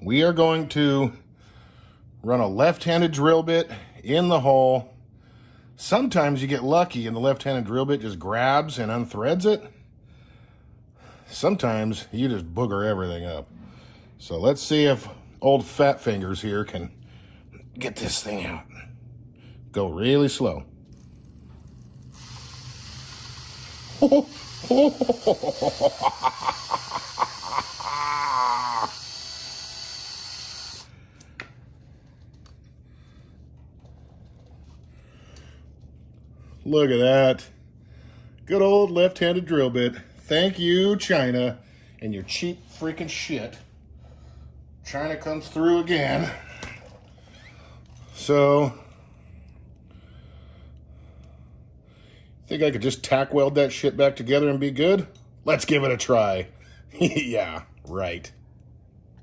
we are going to run a left-handed drill bit in the hole. Sometimes you get lucky and the left-handed drill bit just grabs and unthreads it. Sometimes you just booger everything up. So let's see if old fat fingers here can get this thing out. Go really slow. Look at that. Good old left-handed drill bit. Thank you, China, and your cheap freaking shit. China comes through again. So, think I could just tack weld that shit back together and be good? Let's give it a try. Yeah, right.